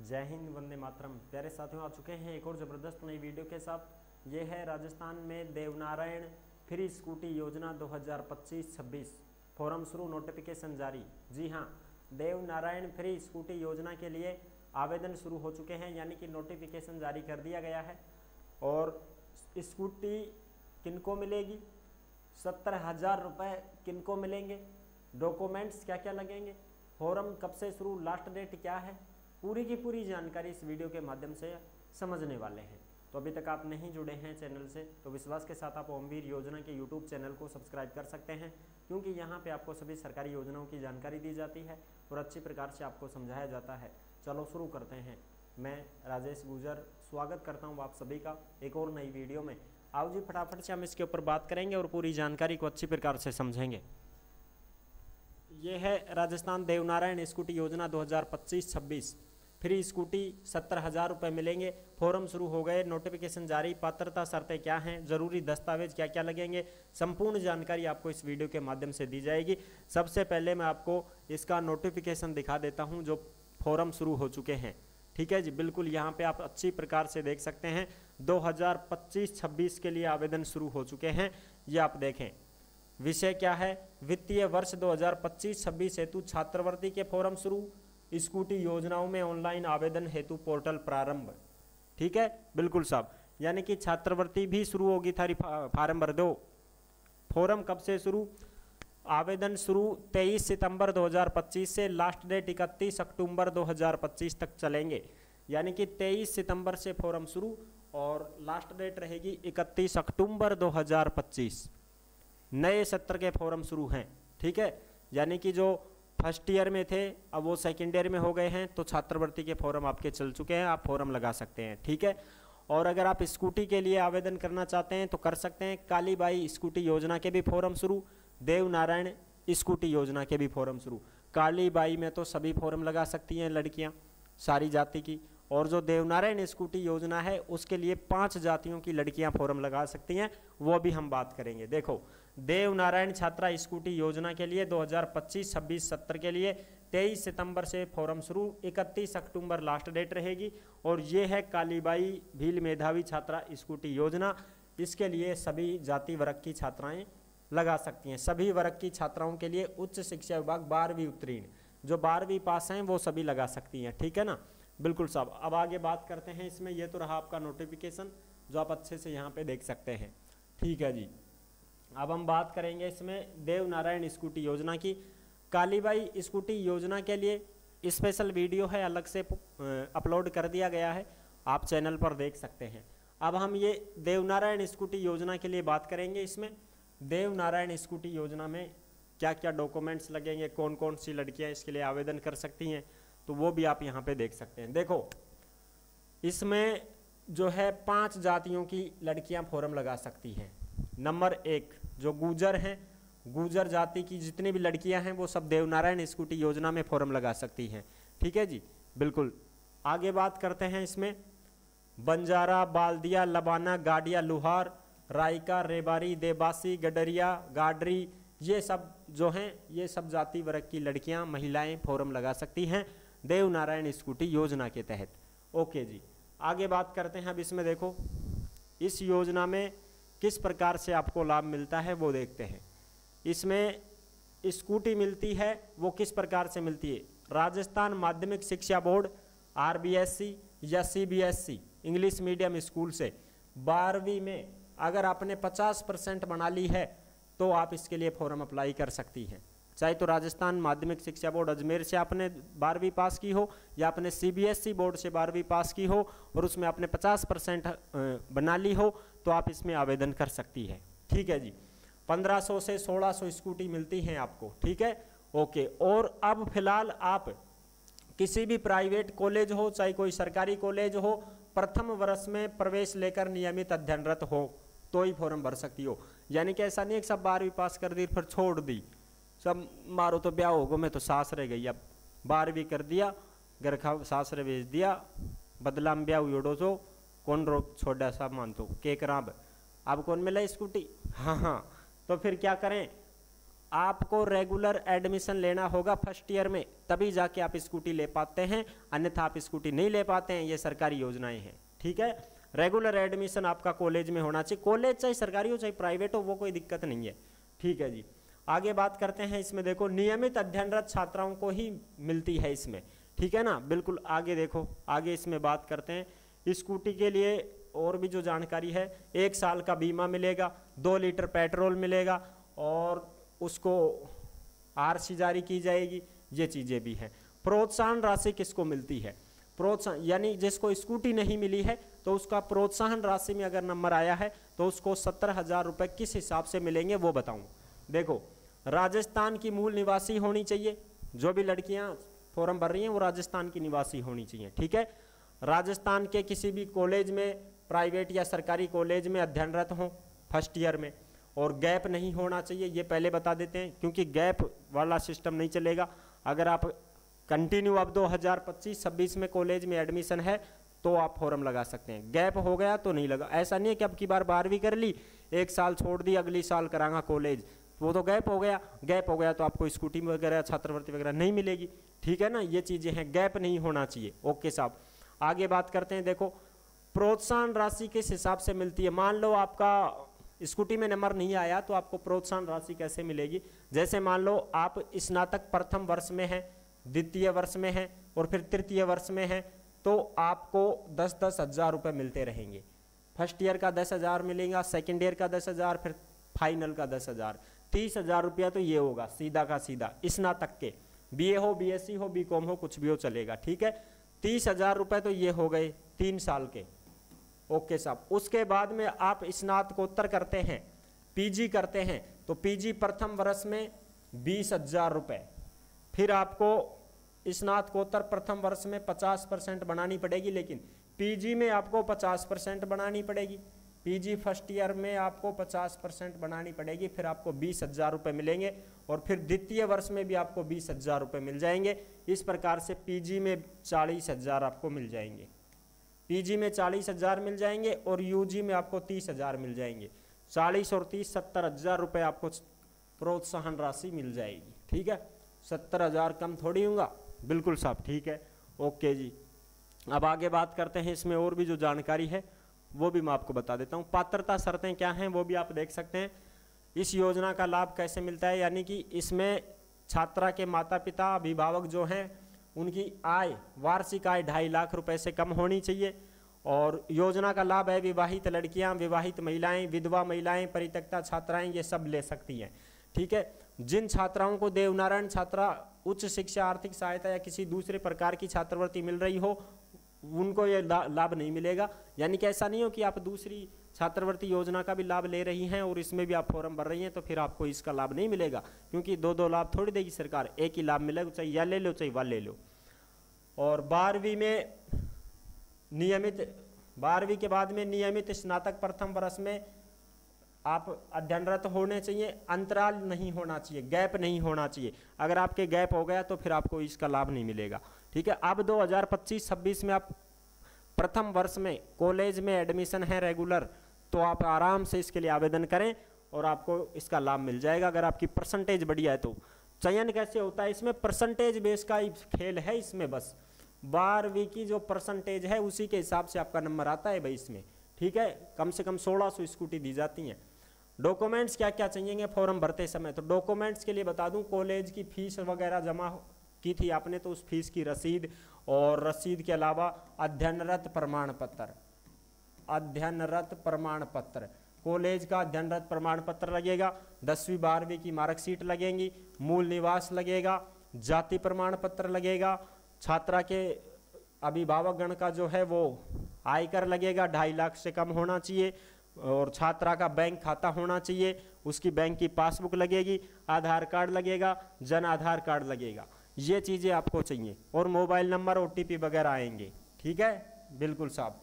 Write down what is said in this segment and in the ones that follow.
जय हिंद, वंदे मातरम। प्यारे साथियों, आ चुके हैं एक और ज़बरदस्त नई वीडियो के साथ। ये है राजस्थान में देवनारायण फ्री स्कूटी योजना 2025-26 फॉर्म शुरू, नोटिफिकेशन जारी। जी हाँ, देवनारायण फ्री स्कूटी योजना के लिए आवेदन शुरू हो चुके हैं, यानी कि नोटिफिकेशन जारी कर दिया गया है। और स्कूटी किनको मिलेगी, 70,000 रुपये किनको मिलेंगे, डॉक्यूमेंट्स क्या क्या लगेंगे, फॉर्म कब से शुरू, लास्ट डेट क्या है, पूरी की पूरी जानकारी इस वीडियो के माध्यम से समझने वाले हैं। तो अभी तक आप नहीं जुड़े हैं चैनल से तो विश्वास के साथ आप ओमवीर योजना के यूट्यूब चैनल को सब्सक्राइब कर सकते हैं, क्योंकि यहाँ पे आपको सभी सरकारी योजनाओं की जानकारी दी जाती है और अच्छी प्रकार से आपको समझाया जाता है। चलो शुरू करते हैं। मैं राजेश गुजर स्वागत करता हूँ आप सभी का एक और नई वीडियो में। आओ जी, फटाफट से हम इसके ऊपर बात करेंगे और पूरी जानकारी को अच्छी प्रकार से समझेंगे। ये है राजस्थान देवनारायण स्कूटी योजना 2025-26 फ्री स्कूटी 70,000 रुपये मिलेंगे। फॉर्म शुरू हो गए, नोटिफिकेशन जारी। पात्रता शर्तें क्या हैं, ज़रूरी दस्तावेज क्या क्या लगेंगे, संपूर्ण जानकारी आपको इस वीडियो के माध्यम से दी जाएगी। सबसे पहले मैं आपको इसका नोटिफिकेशन दिखा देता हूं जो फॉर्म शुरू हो चुके हैं। ठीक है जी, बिल्कुल यहाँ पे आप अच्छी प्रकार से देख सकते हैं 2025-26 के लिए आवेदन शुरू हो चुके हैं। ये आप देखें, विषय क्या है, वित्तीय वर्ष 2025-26 हेतु छात्रवृत्ति के फॉर्म शुरू, स्कूटी योजनाओं में ऑनलाइन आवेदन हेतु पोर्टल प्रारंभ। ठीक है, बिल्कुल साहब, यानी कि छात्रवृत्ति भी शुरू होगी, थारी फार्म भर दो। फॉर्म कब से शुरू, आवेदन शुरू 23 सितंबर 2025 से, लास्ट डेट 31 अक्टूबर 2025 तक चलेंगे। यानी कि 23 सितंबर से फॉर्म शुरू और लास्ट डेट रहेगी 31 अक्टूबर 2025। नए सत्र के फॉर्म शुरू हैं। ठीक है, यानी कि जो फर्स्ट ईयर में थे अब वो सेकेंड ईयर में हो गए हैं, तो छात्रवृत्ति के फॉर्म आपके चल चुके हैं, आप फॉर्म लगा सकते हैं। ठीक है, और अगर आप स्कूटी के लिए आवेदन करना चाहते हैं तो कर सकते हैं। कालीबाई स्कूटी योजना के भी फॉर्म शुरू, देवनारायण स्कूटी योजना के भी फॉर्म शुरू। कालीबाई में तो सभी फॉर्म लगा सकती हैं लड़कियां, सारी जाति की, और जो देवनारायण स्कूटी योजना है उसके लिए 5 जातियों की लड़कियां फॉर्म लगा सकती हैं, वो भी हम बात करेंगे। देखो, देवनारायण छात्रा स्कूटी योजना के लिए 2025-26 सत्र के लिए 23 सितंबर से फॉर्म शुरू, 31 अक्टूबर लास्ट डेट रहेगी। और ये है कालीबाई भील मेधावी छात्रा स्कूटी योजना, इसके लिए सभी जाति वर्ग की छात्राएं लगा सकती हैं। सभी वर्ग की छात्राओं के लिए उच्च शिक्षा विभाग 12वीं उत्तीर्ण, जो 12वीं पास हैं वो सभी लगा सकती हैं। ठीक है ना, बिल्कुल साहब। अब आगे बात करते हैं इसमें। ये तो रहा आपका नोटिफिकेशन जो आप अच्छे से यहाँ पे देख सकते हैं। ठीक है जी, अब हम बात करेंगे इसमें देवनारायण स्कूटी योजना की। कालीबाई स्कूटी योजना के लिए स्पेशल वीडियो है, अलग से अपलोड कर दिया गया है, आप चैनल पर देख सकते हैं। अब हम ये देवनारायण स्कूटी योजना के लिए बात करेंगे। इसमें देवनारायण स्कूटी योजना में क्या क्या डॉक्यूमेंट्स लगेंगे, कौन कौन सी लड़कियां इसके लिए आवेदन कर सकती हैं, तो वो भी आप यहाँ पे देख सकते हैं। देखो, इसमें जो है 5 जातियों की लड़कियां फॉर्म लगा सकती हैं। नंबर 1 जो गुजर हैं, गुजर जाति की जितनी भी लड़कियां हैं वो सब देवनारायण स्कूटी योजना में फॉर्म लगा सकती हैं। ठीक है जी, बिल्कुल। आगे बात करते हैं इसमें बंजारा, बाल्दिया, लबाना, गाडिया, लुहार, रायका, रेबारी, देबासी, गडरिया, गाडरी, ये सब जो हैं ये सब जाति वर्ग की लड़कियां, महिलाएं फॉर्म लगा सकती हैं देवनारायण स्कूटी योजना के तहत। ओके जी, आगे बात करते हैं। अब इसमें देखो, इस योजना में किस प्रकार से आपको लाभ मिलता है वो देखते हैं। इसमें स्कूटी मिलती है वो किस प्रकार से मिलती है, राजस्थान माध्यमिक शिक्षा बोर्ड RBSC या CBSC इंग्लिश मीडियम स्कूल से 12वीं में अगर आपने 50% बना ली है तो आप इसके लिए फॉर्म अप्लाई कर सकती हैं। चाहे तो राजस्थान माध्यमिक शिक्षा बोर्ड अजमेर से आपने 12वीं पास की हो या आपने CBSC बोर्ड से 12वीं पास की हो और उसमें आपने 50% बना ली हो तो आप इसमें आवेदन कर सकती है। ठीक है जी, 1500 से 1600 स्कूटी मिलती हैं आपको। ठीक है, ओके। और अब फिलहाल आप किसी भी प्राइवेट कॉलेज हो चाहे कोई सरकारी कॉलेज हो, प्रथम वर्ष में प्रवेश लेकर नियमित अध्ययनरत हो तो ही फॉर्म भर सकती हो। यानी कि ऐसा नहीं है कि सब 12वीं पास कर दी फिर छोड़ दी, सब मारो तो ब्याह होगो, मैं तो सास रह गई, अब 12वीं कर दिया, घर खा सास रे भेज दिया, बदला में ब्याह उड़ो तो कौन रोक छोड़ा सब मानतो के कराब, अब कौन मिला स्कूटी। हाँ, तो फिर क्या करें, आपको रेगुलर एडमिशन लेना होगा फर्स्ट ईयर में, तभी जाके आप स्कूटी ले पाते हैं, अन्यथा आप स्कूटी नहीं ले पाते हैं। ये सरकारी योजनाएं हैं, ठीक है। रेगुलर एडमिशन आपका कॉलेज में होना चाहिए, कॉलेज चाहे सरकारी हो चाहे प्राइवेट हो, वो कोई दिक्कत नहीं है, ठीक है जी। आगे बात करते हैं, इसमें देखो नियमित अध्ययनरत छात्राओं को ही मिलती है इसमें, ठीक है ना। बिल्कुल आगे देखो, आगे इसमें बात करते हैं स्कूटी के लिए और भी जो जानकारी है। 1 साल का बीमा मिलेगा, 2 लीटर पेट्रोल मिलेगा और उसको आरसी जारी की जाएगी, ये चीज़ें भी हैं। प्रोत्साहन राशि किसको मिलती है? प्रोत्साहन यानी जिसको स्कूटी नहीं मिली है तो उसका प्रोत्साहन राशि में अगर नंबर आया है तो उसको 17,000 रुपये किस हिसाब से मिलेंगे वो बताऊँ। देखो, राजस्थान की मूल निवासी होनी चाहिए, जो भी लड़कियां फॉर्म भर रही हैं वो राजस्थान की निवासी होनी चाहिए, ठीक है। राजस्थान के किसी भी कॉलेज में, प्राइवेट या सरकारी कॉलेज में अध्ययनरत हों फर्स्ट ईयर में, और गैप नहीं होना चाहिए, ये पहले बता देते हैं, क्योंकि गैप वाला सिस्टम नहीं चलेगा। अगर आप कंटिन्यू अब 2025-26 में कॉलेज में एडमिशन है तो आप फॉर्म लगा सकते हैं, गैप हो गया तो नहीं लगा। ऐसा नहीं है कि अब की बार 12वीं कर ली, 1 साल छोड़ दी, अगली साल करांगा कॉलेज, वो तो गैप हो गया। गैप हो गया तो आपको स्कूटी वगैरह छात्रवृत्ति वगैरह नहीं मिलेगी, ठीक है ना। ये चीज़ें हैं, गैप नहीं होना चाहिए। ओके साहब, आगे बात करते हैं। देखो, प्रोत्साहन राशि किस हिसाब से मिलती है? मान लो आपका स्कूटी में नंबर नहीं आया तो आपको प्रोत्साहन राशि कैसे मिलेगी? जैसे मान लो आप स्नातक प्रथम वर्ष में हैं, द्वितीय वर्ष में हैं और फिर तृतीय वर्ष में हैं, तो आपको 10-10 हज़ार रुपये मिलते रहेंगे। फर्स्ट ईयर का 10,000 मिलेगा, सेकेंड ईयर का 10,000, फिर फाइनल का 10,000, 30,000 रुपया तो ये होगा सीधा का सीधा। स्नातक के बीए हो, बीएससी हो, बीकॉम हो, कुछ भी हो चलेगा, ठीक है। 30,000 रुपये तो ये हो गए 3 साल के। ओके साहब, उसके बाद में आप स्नातकोत्तर करते हैं, पीजी करते हैं, तो पीजी प्रथम वर्ष में 20,000 रुपये, फिर आपको स्नातकोत्तर प्रथम वर्ष में 50% बनानी पड़ेगी, लेकिन पीजी में आपको 50% बनानी पड़ेगी, पीजी फर्स्ट ईयर में आपको 50% बनानी पड़ेगी, फिर आपको 20,000 रुपये मिलेंगे, और फिर द्वितीय वर्ष में भी आपको 20,000 रुपये मिल जाएंगे। इस प्रकार से पीजी में 40,000 आपको मिल जाएंगे, पीजी में 40,000 मिल जाएंगे और यूजी में आपको 30,000 मिल जाएंगे। 40 और 30 70,000 रुपये आपको प्रोत्साहन राशि मिल जाएगी, ठीक है। 70,000 कम थोड़ी होगा, बिल्कुल साहब, ठीक है। ओके जी, अब आगे बात करते हैं, इसमें और भी जो जानकारी है वो भी मैं आपको बता देता हूँ। पात्रता शर्तें क्या हैं वो भी आप देख सकते हैं। इस योजना का लाभ कैसे मिलता है, यानी कि इसमें छात्रा के माता पिता, अभिभावक जो हैं, उनकी आय, वार्षिक आय 2.5 लाख रुपए से कम होनी चाहिए। और योजना का लाभ है विवाहित लड़कियां, विवाहित महिलाएं, विधवा महिलाएं, परित्यक्ता छात्राएं, ये सब ले सकती हैं, ठीक है। जिन छात्राओं को देवनारायण छात्रा उच्च शिक्षा, आर्थिक सहायता या किसी दूसरे प्रकार की छात्रवृत्ति मिल रही हो, उनको ये लाभ नहीं मिलेगा। यानी कि ऐसा नहीं हो कि आप दूसरी छात्रवृत्ति योजना का भी लाभ ले रही हैं और इसमें भी आप फॉर्म भर रही हैं तो फिर आपको इसका लाभ नहीं मिलेगा, क्योंकि 2 लाभ थोड़ी देगी सरकार, एक ही लाभ मिलेगा, चाहे या ले लो चाहे वह ले लो। और 12वीं में नियमित, 12वीं के बाद में नियमित स्नातक प्रथम वर्ष में आप अध्ययनरत होने चाहिए, अंतराल नहीं होना चाहिए, गैप नहीं होना चाहिए। अगर आपके गैप हो गया तो फिर आपको इसका लाभ नहीं मिलेगा, ठीक है। अब 2025-26 में आप प्रथम वर्ष में कॉलेज में एडमिशन है रेगुलर, तो आप आराम से इसके लिए आवेदन करें और आपको इसका लाभ मिल जाएगा, अगर आपकी परसेंटेज बढ़िया है तो। चयन कैसे होता है इसमें? परसेंटेज बेस का ही खेल है इसमें, बस 12वीं की जो परसेंटेज है उसी के हिसाब से आपका नंबर आता है भाई इसमें, ठीक है। कम से कम 1600 स्कूटी दी जाती हैं। डॉक्यूमेंट्स क्या क्या चाहिए फॉर्म भरते समय? तो डॉक्यूमेंट्स के लिए बता दूं, कॉलेज की फीस वगैरह जमा की थी आपने तो उस फीस की रसीद, और रसीद के अलावा अध्ययनरत प्रमाण पत्र, अध्ययनरत प्रमाण पत्र, कॉलेज का अध्ययनरत प्रमाण पत्र लगेगा, 10वीं 12वीं की मार्कशीट लगेंगी, मूल निवास लगेगा, जाति प्रमाण पत्र लगेगा, छात्रा के अभिभावक गण का जो है वो आयकर लगेगा, 2.5 लाख से कम होना चाहिए, और छात्रा का बैंक खाता होना चाहिए, उसकी बैंक की पासबुक लगेगी, आधार कार्ड लगेगा, जन आधार कार्ड लगेगा, ये चीज़ें आपको चाहिए, और मोबाइल नंबर OTP वगैरह आएंगे, ठीक है, बिल्कुल साहब।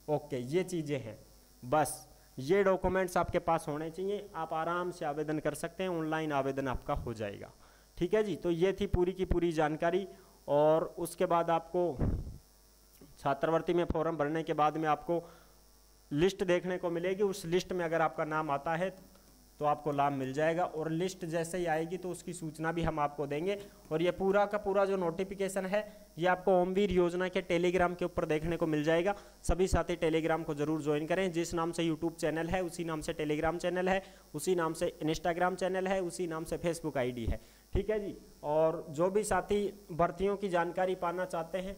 ओके, ये चीज़ें हैं, बस ये डॉक्यूमेंट्स आपके पास होने चाहिए, आप आराम से आवेदन कर सकते हैं, ऑनलाइन आवेदन आपका हो जाएगा, ठीक है जी। तो ये थी पूरी की पूरी जानकारी। और उसके बाद आपको छात्रवृत्ति में फॉर्म भरने के बाद में आपको लिस्ट देखने को मिलेगी, उस लिस्ट में अगर आपका नाम आता है तो आपको लाभ मिल जाएगा। और लिस्ट जैसे ही आएगी तो उसकी सूचना भी हम आपको देंगे। और ये पूरा का पूरा जो नोटिफिकेशन है ये आपको ओमवीर योजना के टेलीग्राम के ऊपर देखने को मिल जाएगा। सभी साथी टेलीग्राम को जरूर ज्वाइन करें। जिस नाम से यूट्यूब चैनल है उसी नाम से टेलीग्राम चैनल है, उसी नाम से इंस्टाग्राम चैनल है, उसी नाम से फेसबुक आईडी है। ठीक है जी। और जो भी साथी भर्तियों की जानकारी पाना चाहते हैं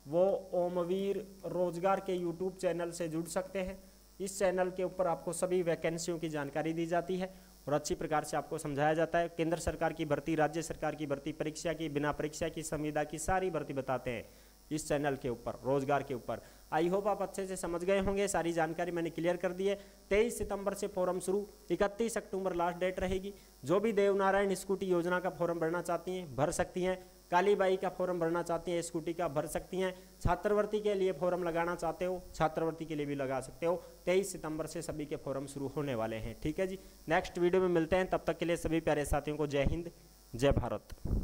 वो ओमवीर रोजगार के यूट्यूब चैनल से जुड़ सकते हैं। इस चैनल के ऊपर आपको सभी वैकेंसियों की जानकारी दी जाती है और अच्छी प्रकार से आपको समझाया जाता है। केंद्र सरकार की भर्ती, राज्य सरकार की भर्ती, परीक्षा की, बिना परीक्षा की, संविदा की सारी भर्ती बताते हैं इस चैनल के ऊपर, रोजगार के ऊपर। आई होप आप अच्छे से समझ गए होंगे। सारी जानकारी मैंने क्लियर कर दी है। 23 सितंबर से फॉर्म शुरू, 31 अक्टूबर लास्ट डेट रहेगी। जो भी देवनारायण स्कूटी योजना का फॉर्म भरना चाहती हैं भर सकती हैं। कालीबाई का फॉर्म भरना चाहती हैं स्कूटी का भर सकती हैं। छात्रवृत्ति के लिए फॉर्म लगाना चाहते हो छात्रवृत्ति के लिए भी लगा सकते हो। 23 सितंबर से सभी के फॉर्म शुरू होने वाले हैं। ठीक है जी। नेक्स्ट वीडियो में मिलते हैं, तब तक के लिए सभी प्यारे साथियों को जय हिंद, जय भारत।